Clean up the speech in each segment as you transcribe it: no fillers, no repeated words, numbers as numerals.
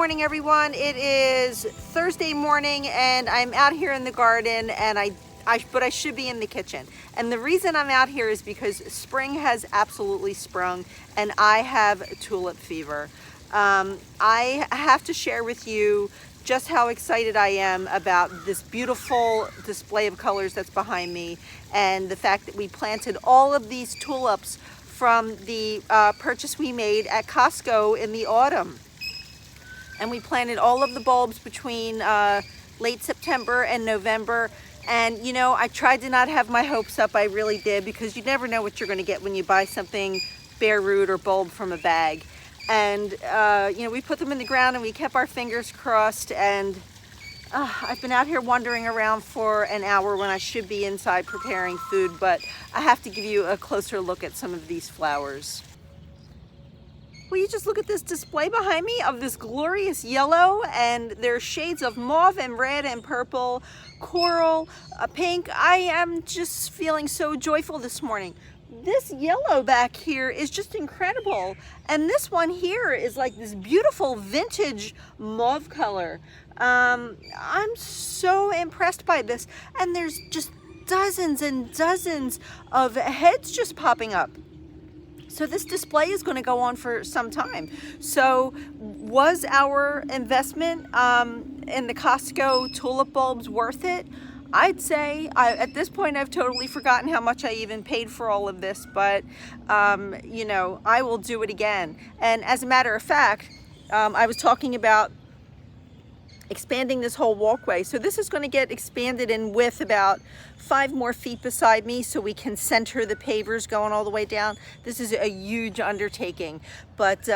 morning, everyone. It is Thursday morning and I'm out here in the garden, and but I should be in the kitchen. And the reason I'm out here is because spring has absolutely sprung and I have tulip fever. I have to share with you just how excited I am about this beautiful display of colors that's behind me, and the fact that we planted all of these tulips from the purchase we made at Costco in the autumn. And we planted all of the bulbs between late September and November. And you know, I tried to not have my hopes up. I really did, because you never know what you're going to get when you buy something bare root or bulb from a bag. And you know, we put them in the ground and we kept our fingers crossed. And I've been out here wandering around for an hour when I should be inside preparing food, but I have to give you a closer look at some of these flowers. Will you just look at this display behind me of this glorious yellow, and there's shades of mauve and red and purple, coral, pink. I am just feeling so joyful this morning. This yellow back here is just incredible. And this one here is like this beautiful vintage mauve color. I'm so impressed by this. And there's just dozens and dozens of heads just popping up. So this display is going to go on for some time. So was our investment in the Costco tulip bulbs worth it? I'd say at this point I've totally forgotten how much I even paid for all of this, but you know, I will do it again. And as a matter of fact, I was talking about expanding this whole walkway. So this is going to get expanded in width about 5 more feet beside me, so we can center the pavers going all the way down. This is a huge undertaking, but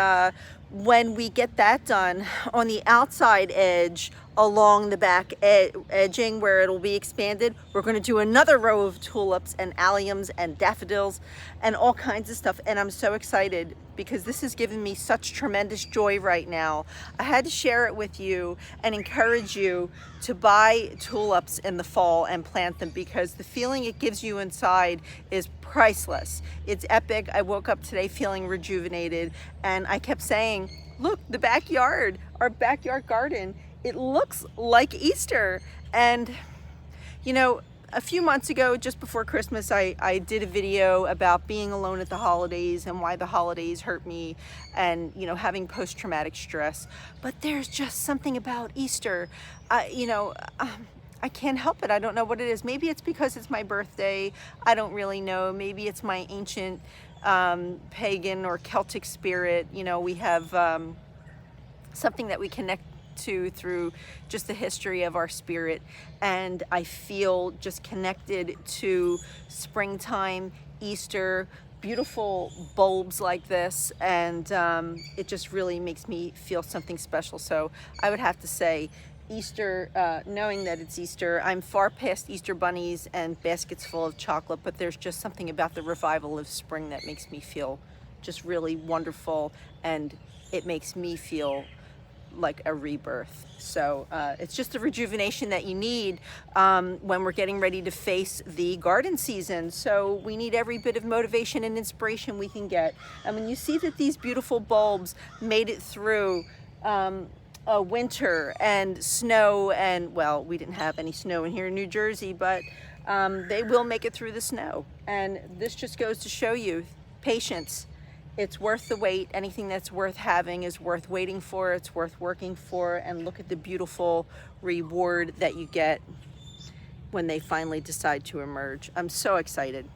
when we get that done, on the outside edge along the back edging where it'll be expanded, we're going to do another row of tulips and alliums and daffodils and all kinds of stuff. And I'm so excited because this has given me such tremendous joy right now. I had to share it with you and encourage you to buy tulips in the fall and plant them, because the feeling it gives you inside is priceless. It's epic. I woke up today feeling rejuvenated, and I kept saying, look, the backyard, our backyard garden, it looks like Easter. And you know, a few months ago, just before Christmas, I did a video about being alone at the holidays and why the holidays hurt me, and you know, having post-traumatic stress. But there's just something about Easter, you know, I can't help it. I don't know what it is. Maybe it's because it's my birthday. I don't really know. Maybe it's my ancient pagan or Celtic spirit. You know, we have something that we connect to through just the history of our spirit, and I feel just connected to springtime, Easter, beautiful bulbs like this, and it just really makes me feel something special. So I would have to say Easter, knowing that it's Easter, I'm far past Easter bunnies and baskets full of chocolate, but there's just something about the revival of spring that makes me feel just really wonderful, and it makes me feel like a rebirth. So it's just the rejuvenation that you need when we're getting ready to face the garden season. So we need every bit of motivation and inspiration we can get. And when you see that these beautiful bulbs made it through a winter and snow, and well, we didn't have any snow in here in New Jersey, but they will make it through the snow. And this just goes to show you patience. It's worth the wait. Anything that's worth having is worth waiting for. It's worth working for. And look at the beautiful reward that you get when they finally decide to emerge. I'm so excited.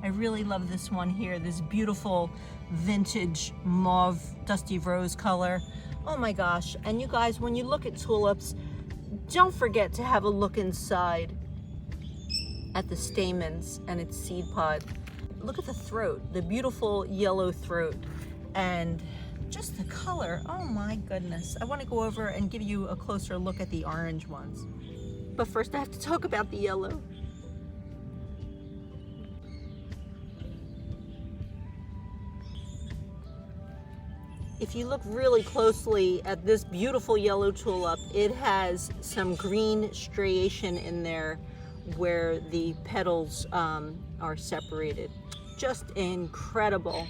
I really love this one here, this beautiful vintage mauve dusty rose color. Oh my gosh. And you guys, when you look at tulips, don't forget to have a look inside at the stamens and its seed pod. Look at the throat, the beautiful yellow throat, and just the color. Oh my goodness. I want to go over and give you a closer look at the orange ones. But first I have to talk about the yellow. If you look really closely at this beautiful yellow tulip, it has some green striation in there where the petals are separated. just incredible.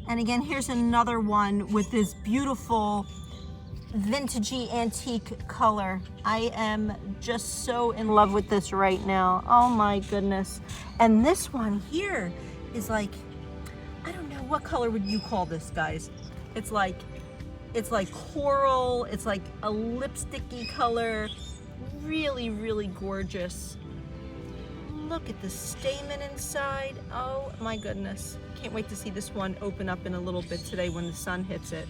And again, here's another one with this beautiful vintagey antique color. I am just so in love with this right now. Oh my goodness. And this one here is like, I don't know, what color would you call this, guys? It's like coral, it's like a lipsticky color. Really, really gorgeous. Look at the stamen inside. Oh my goodness. Can't wait to see this one open up in a little bit today when the sun hits it.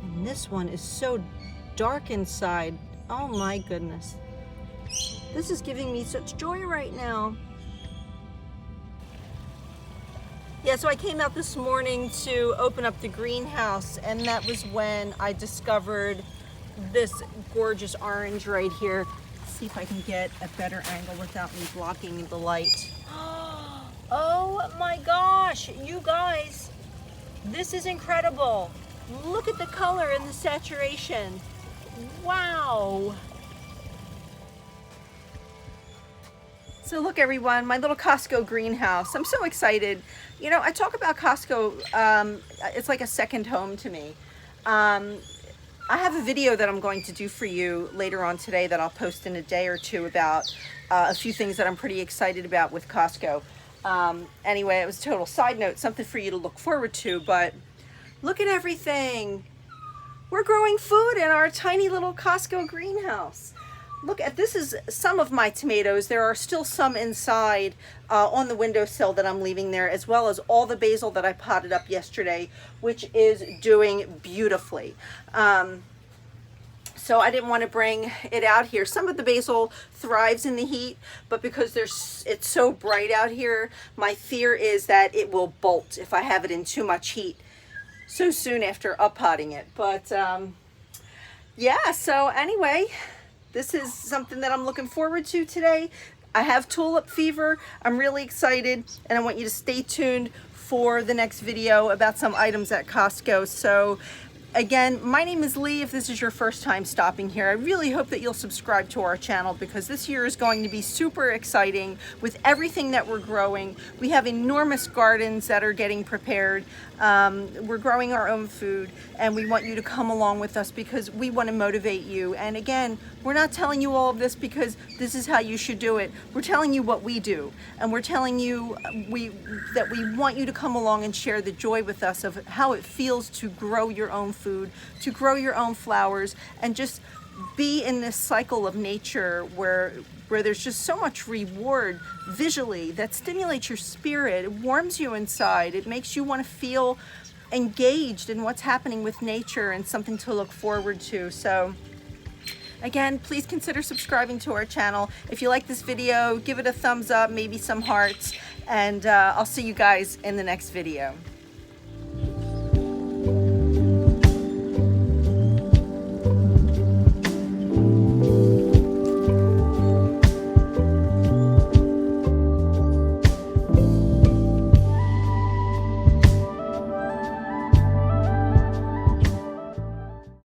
And this one is so dark inside. Oh my goodness. This is giving me such joy right now. Yeah, so I came out this morning to open up the greenhouse, and that was when I discovered this gorgeous orange right here. Let's see if I can get a better angle without me blocking the light. Oh my gosh, you guys, this is incredible. Look at the color and the saturation. Wow. So look everyone, my little Costco greenhouse. I'm so excited. You know, I talk about Costco, it's like a second home to me. I have a video that I'm going to do for you later on today that I'll post in a day or two about a few things that I'm pretty excited about with Costco. Anyway, it was a total side note, something for you to look forward to, but look at everything. We're growing food in our tiny little Costco greenhouse. Look at, this is some of my tomatoes. There are still some inside on the windowsill that I'm leaving there, as well as all the basil that I potted up yesterday, which is doing beautifully. So I didn't want to bring it out here. Some of the basil thrives in the heat, but because it's so bright out here, my fear is that it will bolt if I have it in too much heat so soon after uppotting it. But yeah, so anyway, this is something that I'm looking forward to today. I have tulip fever. I'm really excited, and I want you to stay tuned for the next video about some items at Costco. So again, my name is Leigh. If this is your first time stopping here, I really hope that you'll subscribe to our channel, because this year is going to be super exciting with everything that we're growing. We have enormous gardens that are getting prepared. We're growing our own food, and we want you to come along with us because we want to motivate you. And again, we're not telling you all of this because this is how you should do it. We're telling you what we do, and we're telling you that we want you to come along and share the joy with us of how it feels to grow your own food, to grow your own flowers, and just be in this cycle of nature where there's just so much reward visually that stimulates your spirit. It warms you inside. It makes you want to feel engaged in what's happening with nature and something to look forward to. So again, please consider subscribing to our channel. If you like this video, give it a thumbs up, maybe some hearts, and I'll see you guys in the next video.